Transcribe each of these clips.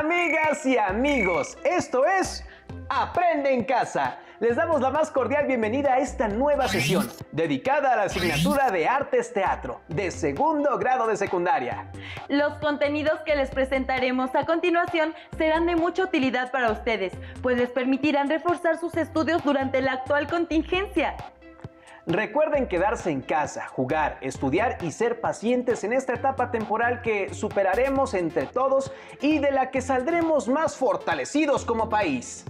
Amigas y amigos, esto es Aprende en Casa. Les damos la más cordial bienvenida a esta nueva sesión dedicada a la asignatura de Artes Teatro de segundo grado de secundaria. Los contenidos que les presentaremos a continuación serán de mucha utilidad para ustedes, pues les permitirán reforzar sus estudios durante la actual contingencia. Recuerden quedarse en casa, jugar, estudiar y ser pacientes en esta etapa temporal que superaremos entre todos y de la que saldremos más fortalecidos como país.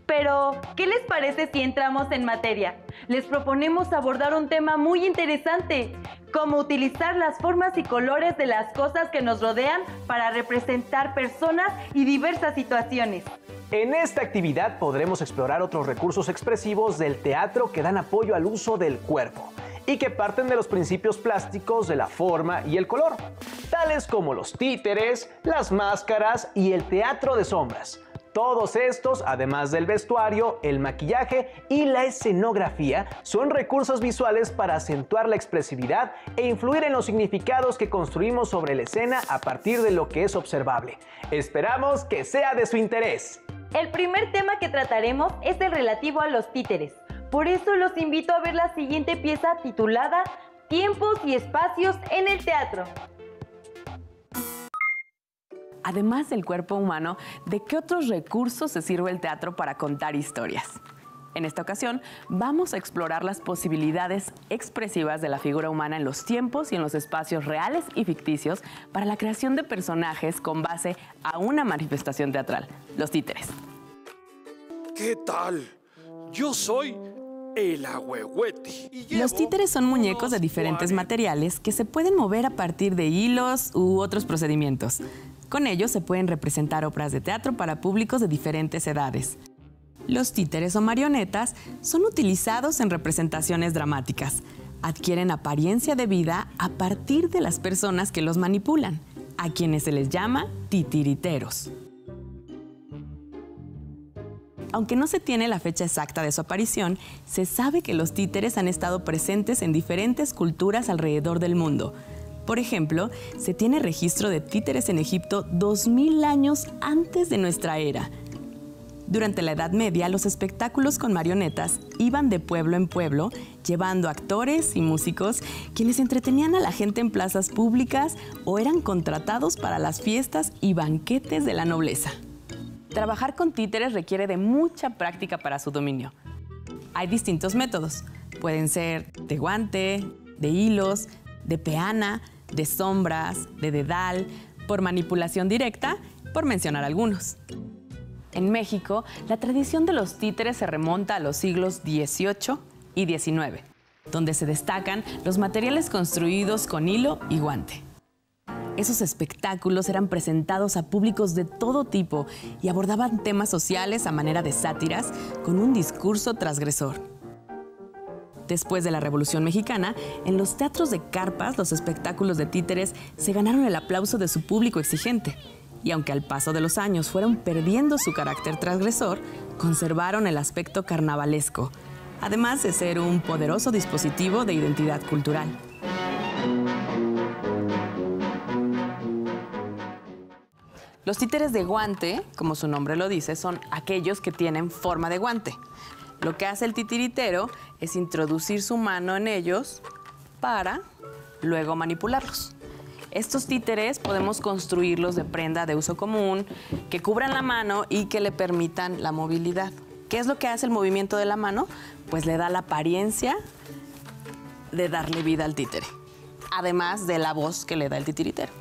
Pero, ¿qué les parece si entramos en materia? Les proponemos abordar un tema muy interesante, cómo utilizar las formas y colores de las cosas que nos rodean para representar personas y diversas situaciones. En esta actividad podremos explorar otros recursos expresivos del teatro que dan apoyo al uso del cuerpo y que parten de los principios plásticos de la forma y el color, tales como los títeres, las máscaras y el teatro de sombras. Todos estos, además del vestuario, el maquillaje y la escenografía, son recursos visuales para acentuar la expresividad e influir en los significados que construimos sobre la escena a partir de lo que es observable. Esperamos que sea de su interés. El primer tema que trataremos es el relativo a los títeres. Por eso los invito a ver la siguiente pieza titulada Tiempos y espacios en el teatro. Además del cuerpo humano, ¿de qué otros recursos se sirve el teatro para contar historias? En esta ocasión, vamos a explorar las posibilidades expresivas de la figura humana en los tiempos y en los espacios reales y ficticios para la creación de personajes con base a una manifestación teatral, los títeres. ¿Qué tal? Yo soy el Ahuehuete. Los títeres son muñecos de diferentes materiales que se pueden mover a partir de hilos u otros procedimientos. Con ellos se pueden representar obras de teatro para públicos de diferentes edades. Los títeres o marionetas son utilizados en representaciones dramáticas. Adquieren apariencia de vida a partir de las personas que los manipulan, a quienes se les llama titiriteros. Aunque no se tiene la fecha exacta de su aparición, se sabe que los títeres han estado presentes en diferentes culturas alrededor del mundo. Por ejemplo, se tiene registro de títeres en Egipto 2000 años antes de nuestra era. Durante la Edad Media, los espectáculos con marionetas iban de pueblo en pueblo, llevando actores y músicos, quienes entretenían a la gente en plazas públicas o eran contratados para las fiestas y banquetes de la nobleza. Trabajar con títeres requiere de mucha práctica para su dominio. Hay distintos métodos. Pueden ser de guante, de hilos, de peana, de sombras, de dedal, por manipulación directa, por mencionar algunos. En México, la tradición de los títeres se remonta a los siglos XVIII y XIX, donde se destacan los materiales construidos con hilo y guante. Esos espectáculos eran presentados a públicos de todo tipo y abordaban temas sociales a manera de sátiras con un discurso transgresor. Después de la Revolución Mexicana, en los teatros de carpas, los espectáculos de títeres se ganaron el aplauso de su público exigente. Y aunque al paso de los años fueron perdiendo su carácter transgresor, conservaron el aspecto carnavalesco, además de ser un poderoso dispositivo de identidad cultural. Los títeres de guante, como su nombre lo dice, son aquellos que tienen forma de guante. Lo que hace el titiritero es introducir su mano en ellos para luego manipularlos. Estos títeres podemos construirlos de prenda de uso común, que cubran la mano y que le permitan la movilidad. ¿Qué es lo que hace el movimiento de la mano? Pues le da la apariencia de darle vida al títere, además de la voz que le da el titiritero.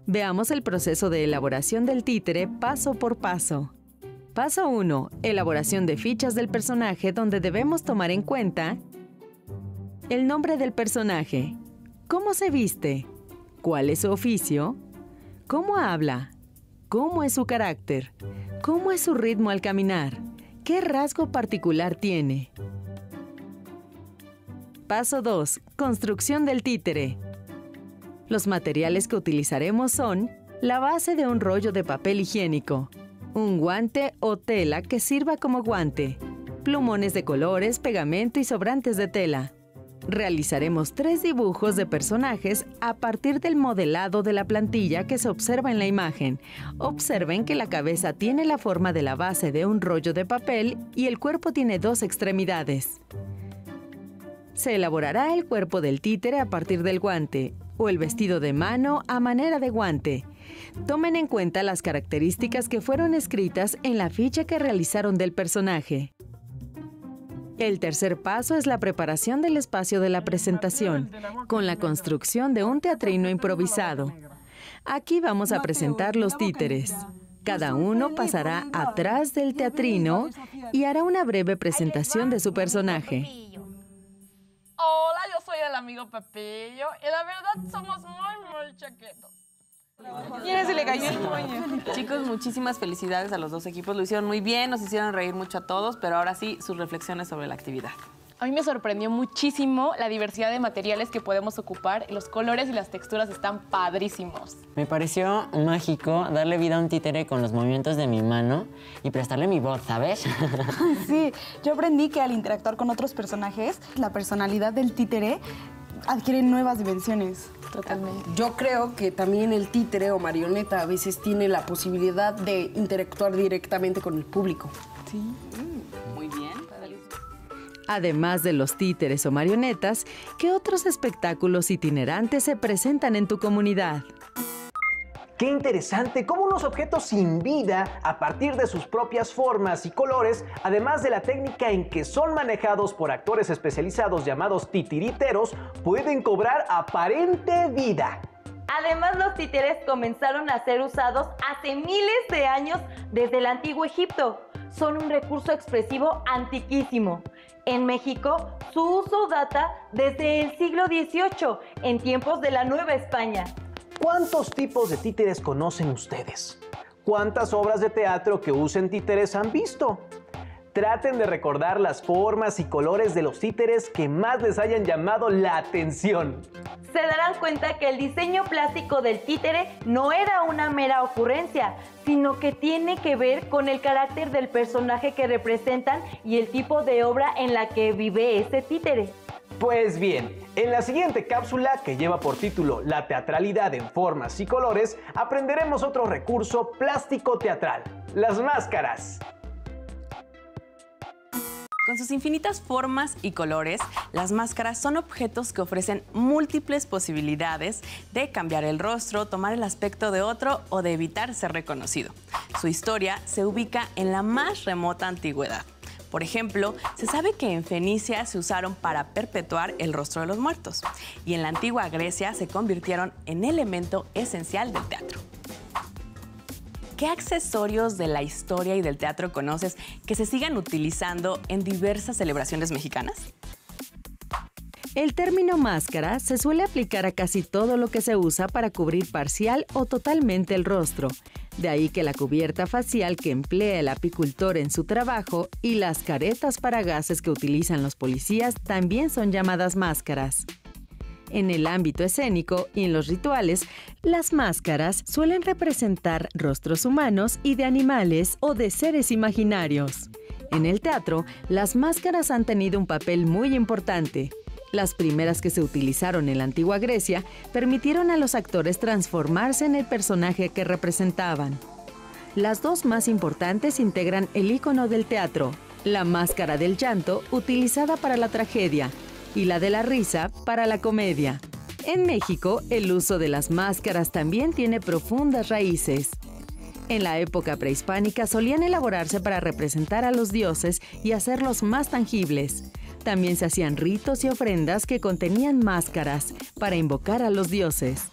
Veamos el proceso de elaboración del títere paso por paso. Paso 1. Elaboración de fichas del personaje, donde debemos tomar en cuenta el nombre del personaje, cómo se viste, cuál es su oficio, cómo habla, cómo es su carácter, cómo es su ritmo al caminar, qué rasgo particular tiene. Paso 2. Construcción del títere. Los materiales que utilizaremos son la base de un rollo de papel higiénico, un guante o tela que sirva como guante, plumones de colores, pegamento y sobrantes de tela, Realizaremos 3 dibujos de personajes a partir del modelado de la plantilla que se observa en la imagen. Observen que la cabeza tiene la forma de la base de un rollo de papel y el cuerpo tiene 2 extremidades. Se elaborará el cuerpo del títere a partir del guante o el vestido de mano a manera de guante. Tomen en cuenta las características que fueron escritas en la ficha que realizaron del personaje. El tercer paso es la preparación del espacio de la presentación, con la construcción de un teatrino improvisado. Aquí vamos a presentar los títeres. Cada uno pasará atrás del teatrino y hará una breve presentación de su personaje. Hola, yo soy el amigo Pepillo y la verdad somos muy chaquetos. ¿Quién se le cayó el moño? Chicos, muchísimas felicidades a los 2 equipos. Lo hicieron muy bien, nos hicieron reír mucho a todos, pero ahora sí, sus reflexiones sobre la actividad. A mí me sorprendió muchísimo la diversidad de materiales que podemos ocupar. Los colores y las texturas están padrísimos. Me pareció mágico darle vida a un títere con los movimientos de mi mano y prestarle mi voz, ¿sabes? Sí, yo aprendí que al interactuar con otros personajes, la personalidad del títere adquiere nuevas dimensiones. Totalmente. Yo creo que también el títere o marioneta a veces tiene la posibilidad de interactuar directamente con el público. Sí. Muy bien. Además de los títeres o marionetas, ¿qué otros espectáculos itinerantes se presentan en tu comunidad? ¡Qué interesante! Cómo unos objetos sin vida, a partir de sus propias formas y colores, además de la técnica en que son manejados por actores especializados llamados titiriteros, pueden cobrar aparente vida. Además, los títeres comenzaron a ser usados hace miles de años desde el antiguo Egipto. Son un recurso expresivo antiquísimo. En México, su uso data desde el siglo XVIII, en tiempos de la Nueva España. ¿Cuántos tipos de títeres conocen ustedes? ¿Cuántas obras de teatro que usen títeres han visto? Traten de recordar las formas y colores de los títeres que más les hayan llamado la atención. Se darán cuenta que el diseño plástico del títere no era una mera ocurrencia, sino que tiene que ver con el carácter del personaje que representan y el tipo de obra en la que vive ese títere. Pues bien, en la siguiente cápsula, que lleva por título La teatralidad en formas y colores, aprenderemos otro recurso plástico teatral: las máscaras. Con sus infinitas formas y colores, las máscaras son objetos que ofrecen múltiples posibilidades de cambiar el rostro, tomar el aspecto de otro o de evitar ser reconocido. Su historia se ubica en la más remota antigüedad. Por ejemplo, se sabe que en Fenicia se usaron para perpetuar el rostro de los muertos y en la antigua Grecia se convirtieron en elemento esencial del teatro. ¿Qué accesorios de la historia y del teatro conoces que se sigan utilizando en diversas celebraciones mexicanas? El término máscara se suele aplicar a casi todo lo que se usa para cubrir parcial o totalmente el rostro. De ahí que la cubierta facial que emplea el apicultor en su trabajo y las caretas para gases que utilizan los policías también son llamadas máscaras. En el ámbito escénico y en los rituales, las máscaras suelen representar rostros humanos y de animales o de seres imaginarios. En el teatro, las máscaras han tenido un papel muy importante. Las primeras que se utilizaron en la antigua Grecia permitieron a los actores transformarse en el personaje que representaban. Las dos más importantes integran el ícono del teatro: la máscara del llanto, utilizada para la tragedia, y la de la risa para la comedia. En México, el uso de las máscaras también tiene profundas raíces. En la época prehispánica solían elaborarse para representar a los dioses y hacerlos más tangibles. También se hacían ritos y ofrendas que contenían máscaras para invocar a los dioses.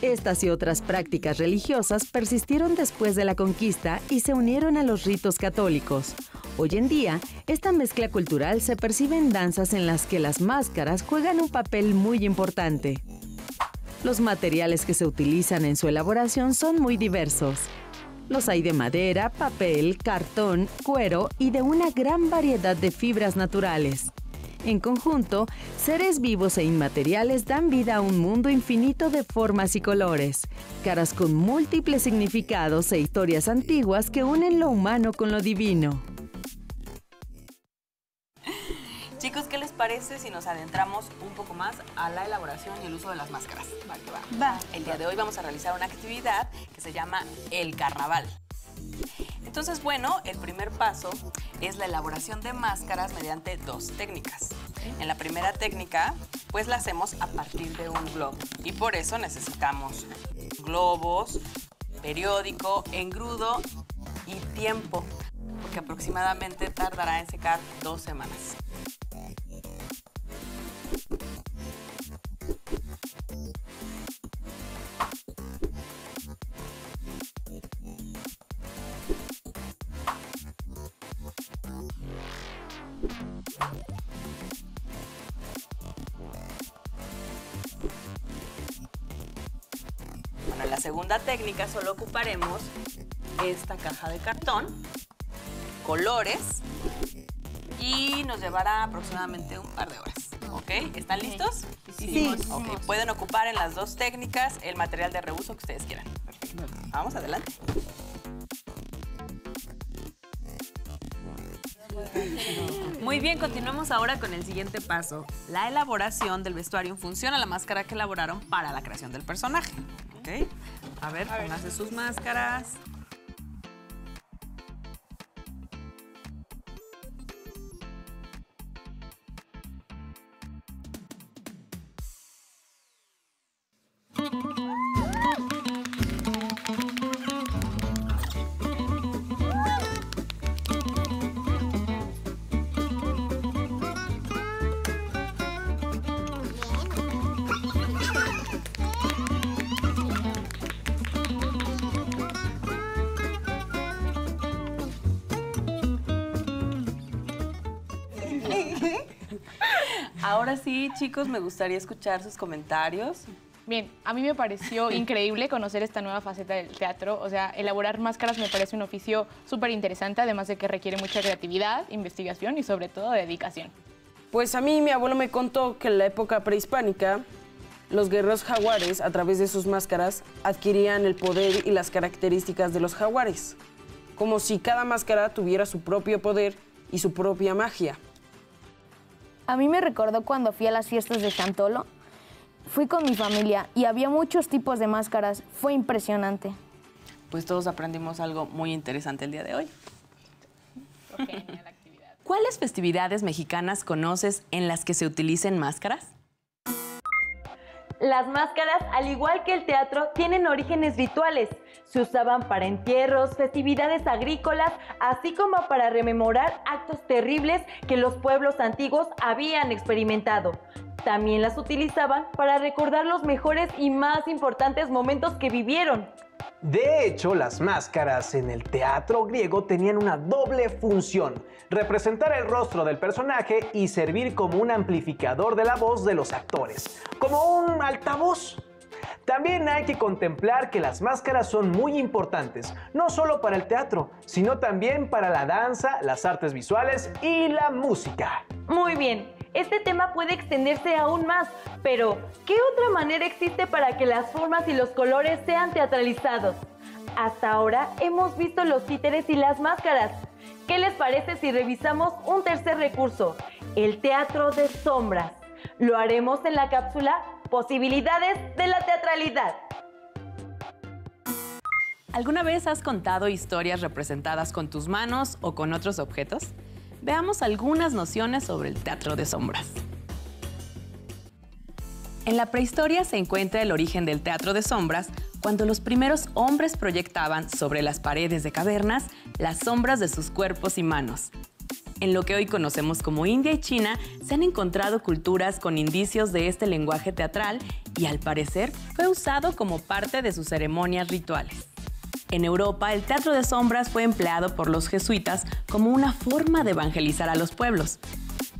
Estas y otras prácticas religiosas persistieron después de la conquista y se unieron a los ritos católicos. Hoy en día, esta mezcla cultural se percibe en danzas en las que las máscaras juegan un papel muy importante. Los materiales que se utilizan en su elaboración son muy diversos. Los hay de madera, papel, cartón, cuero y de una gran variedad de fibras naturales. En conjunto, seres vivos e inmateriales dan vida a un mundo infinito de formas y colores, caras con múltiples significados e historias antiguas que unen lo humano con lo divino. Chicos, ¿qué les parece si nos adentramos un poco más a la elaboración y el uso de las máscaras? Va, que va. Va. El día de hoy vamos a realizar una actividad que se llama el carnaval. Entonces, bueno, el primer paso es la elaboración de máscaras mediante 2 técnicas. En la primera técnica, pues la hacemos a partir de un globo. Y por eso necesitamos globos, periódico, engrudo y tiempo, porque aproximadamente tardará en secar 2 semanas. Bueno, en la segunda técnica solo ocuparemos esta caja de cartón, colores, y nos llevará aproximadamente un par de horas. ¿Ok? ¿Están listos? Sí. Ok, pueden ocupar en las 2 técnicas el material de reuso que ustedes quieran. Perfecto. Vamos, adelante. Muy bien, continuamos ahora con el siguiente paso, la elaboración del vestuario en función a la máscara que elaboraron para la creación del personaje. ¿Ok? A ver, pónganse sus máscaras. Ahora sí, chicos, me gustaría escuchar sus comentarios. Bien, a mí me pareció increíble conocer esta nueva faceta del teatro. O sea, elaborar máscaras me parece un oficio súper interesante, además de que requiere mucha creatividad, investigación y sobre todo dedicación. Pues a mí mi abuelo me contó que en la época prehispánica los guerreros jaguares, a través de sus máscaras, adquirían el poder y las características de los jaguares, como si cada máscara tuviera su propio poder y su propia magia. A mí me recordó cuando fui a las fiestas de Chantolo. Fui con mi familia y había muchos tipos de máscaras. Fue impresionante. Pues todos aprendimos algo muy interesante el día de hoy. ¿Cuáles festividades mexicanas conoces en las que se utilicen máscaras? Las máscaras, al igual que el teatro, tienen orígenes rituales. Se usaban para entierros, festividades agrícolas, así como para rememorar actos terribles que los pueblos antiguos habían experimentado. También las utilizaban para recordar los mejores y más importantes momentos que vivieron. De hecho, las máscaras en el teatro griego tenían una doble función: representar el rostro del personaje y servir como un amplificador de la voz de los actores, como un altavoz. También hay que contemplar que las máscaras son muy importantes, no solo para el teatro, sino también para la danza, las artes visuales y la música. Muy bien, este tema puede extenderse aún más, pero ¿qué otra manera existe para que las formas y los colores sean teatralizados? Hasta ahora hemos visto los títeres y las máscaras. ¿Qué les parece si revisamos un tercer recurso? El teatro de sombras. Lo haremos en la cápsula Posibilidades de la teatralidad. ¿Alguna vez has contado historias representadas con tus manos o con otros objetos? Veamos algunas nociones sobre el teatro de sombras. En la prehistoria se encuentra el origen del teatro de sombras cuando los primeros hombres proyectaban sobre las paredes de cavernas las sombras de sus cuerpos y manos. En lo que hoy conocemos como India y China, se han encontrado culturas con indicios de este lenguaje teatral y, al parecer, fue usado como parte de sus ceremonias rituales. En Europa, el teatro de sombras fue empleado por los jesuitas como una forma de evangelizar a los pueblos.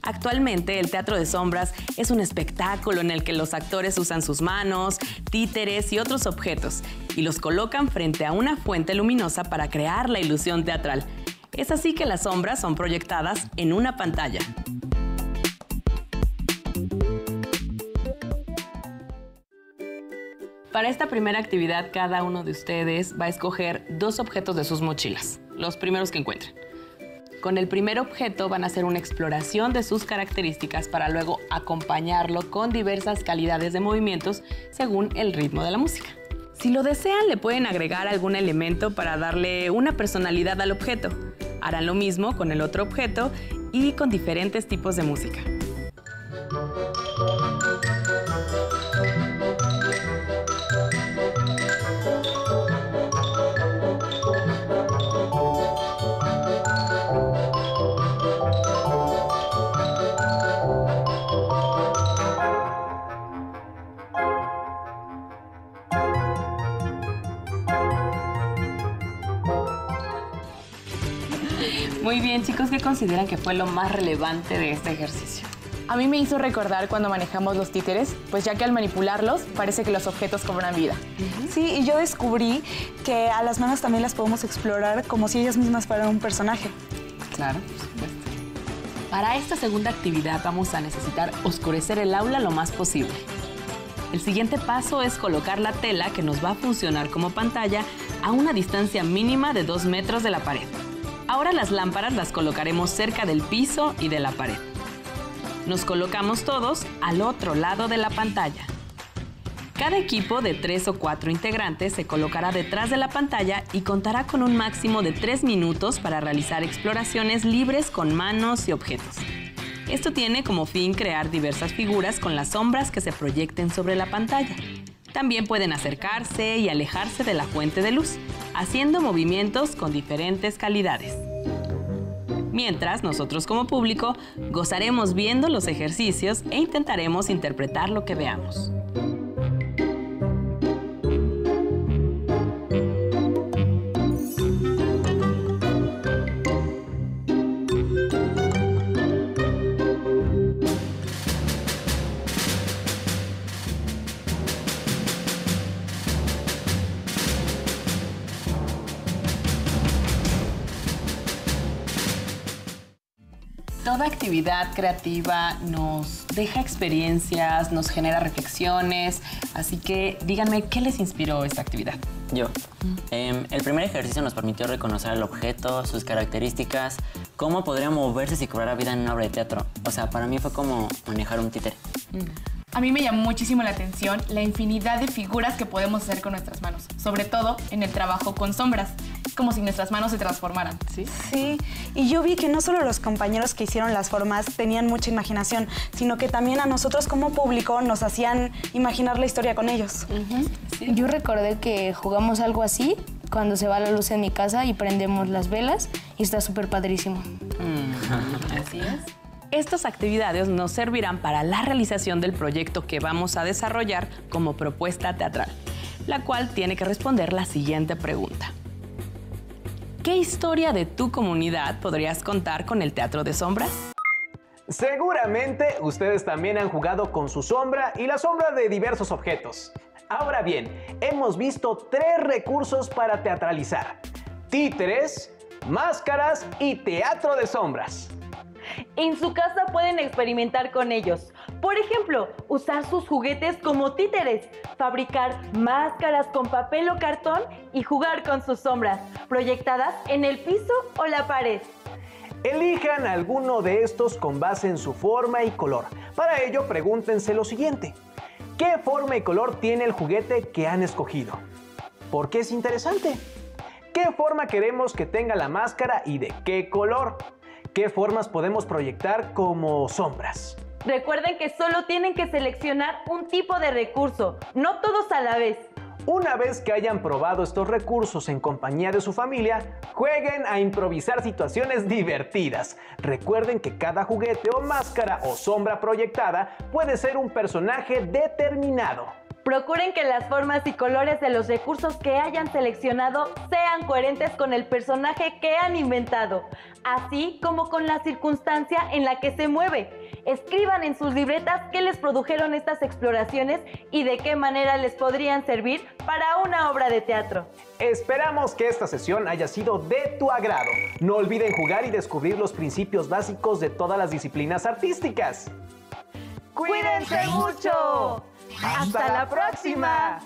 Actualmente, el teatro de sombras es un espectáculo en el que los actores usan sus manos, títeres y otros objetos y los colocan frente a una fuente luminosa para crear la ilusión teatral. Es así que las sombras son proyectadas en una pantalla. Para esta primera actividad, cada uno de ustedes va a escoger 2 objetos de sus mochilas, los primeros que encuentren. Con el primer objeto van a hacer una exploración de sus características para luego acompañarlo con diversas calidades de movimientos según el ritmo de la música. Si lo desean, le pueden agregar algún elemento para darle una personalidad al objeto. Harán lo mismo con el otro objeto y con diferentes tipos de música. Muy bien, chicos, ¿qué consideran que fue lo más relevante de este ejercicio? A mí me hizo recordar cuando manejamos los títeres, pues ya que al manipularlos parece que los objetos cobran vida. Sí, y yo descubrí que a las manos también las podemos explorar como si ellas mismas fueran un personaje. Claro, por supuesto. Para esta segunda actividad vamos a necesitar oscurecer el aula lo más posible. El siguiente paso es colocar la tela que nos va a funcionar como pantalla a una distancia mínima de 2 metros de la pared. Ahora las lámparas las colocaremos cerca del piso y de la pared. Nos colocamos todos al otro lado de la pantalla. Cada equipo de 3 o 4 integrantes se colocará detrás de la pantalla y contará con un máximo de 3 minutos para realizar exploraciones libres con manos y objetos. Esto tiene como fin crear diversas figuras con las sombras que se proyecten sobre la pantalla. También pueden acercarse y alejarse de la fuente de luz, haciendo movimientos con diferentes calidades. Mientras, nosotros como público gozaremos viendo los ejercicios e intentaremos interpretar lo que veamos. Toda actividad creativa nos deja experiencias, nos genera reflexiones, así que díganme, ¿qué les inspiró esta actividad? Yo. El primer ejercicio nos permitió reconocer el objeto, sus características, cómo podría moverse si cobrara vida en una obra de teatro. O sea, para mí fue como manejar un títere. A mí me llamó muchísimo la atención la infinidad de figuras que podemos hacer con nuestras manos, sobre todo en el trabajo con sombras, como si nuestras manos se transformaran. Sí, y yo vi que no solo los compañeros que hicieron las formas tenían mucha imaginación, sino que también a nosotros como público nos hacían imaginar la historia con ellos. Sí. Yo recordé que jugamos algo así cuando se va la luz en mi casa y prendemos las velas y está súper padrísimo. Así es. Estas actividades nos servirán para la realización del proyecto que vamos a desarrollar como propuesta teatral, la cual tiene que responder la siguiente pregunta. ¿Qué historia de tu comunidad podrías contar con el teatro de sombras? Seguramente ustedes también han jugado con su sombra y la sombra de diversos objetos. Ahora bien, hemos visto 3 recursos para teatralizar: títeres, máscaras y teatro de sombras. En su casa pueden experimentar con ellos. Por ejemplo, usar sus juguetes como títeres, fabricar máscaras con papel o cartón y jugar con sus sombras, proyectadas en el piso o la pared. Elijan alguno de estos con base en su forma y color. Para ello, pregúntense lo siguiente: ¿qué forma y color tiene el juguete que han escogido? ¿Por qué es interesante? ¿Qué forma queremos que tenga la máscara y de qué color? ¿Qué formas podemos proyectar como sombras? Recuerden que solo tienen que seleccionar un tipo de recurso, no todos a la vez. Una vez que hayan probado estos recursos en compañía de su familia, jueguen a improvisar situaciones divertidas. Recuerden que cada juguete o máscara o sombra proyectada puede ser un personaje determinado. Procuren que las formas y colores de los recursos que hayan seleccionado sean coherentes con el personaje que han inventado, así como con la circunstancia en la que se mueve. Escriban en sus libretas qué les produjeron estas exploraciones y de qué manera les podrían servir para una obra de teatro. Esperamos que esta sesión haya sido de tu agrado. No olviden jugar y descubrir los principios básicos de todas las disciplinas artísticas. ¡Cuídense mucho! ¡Hasta la próxima!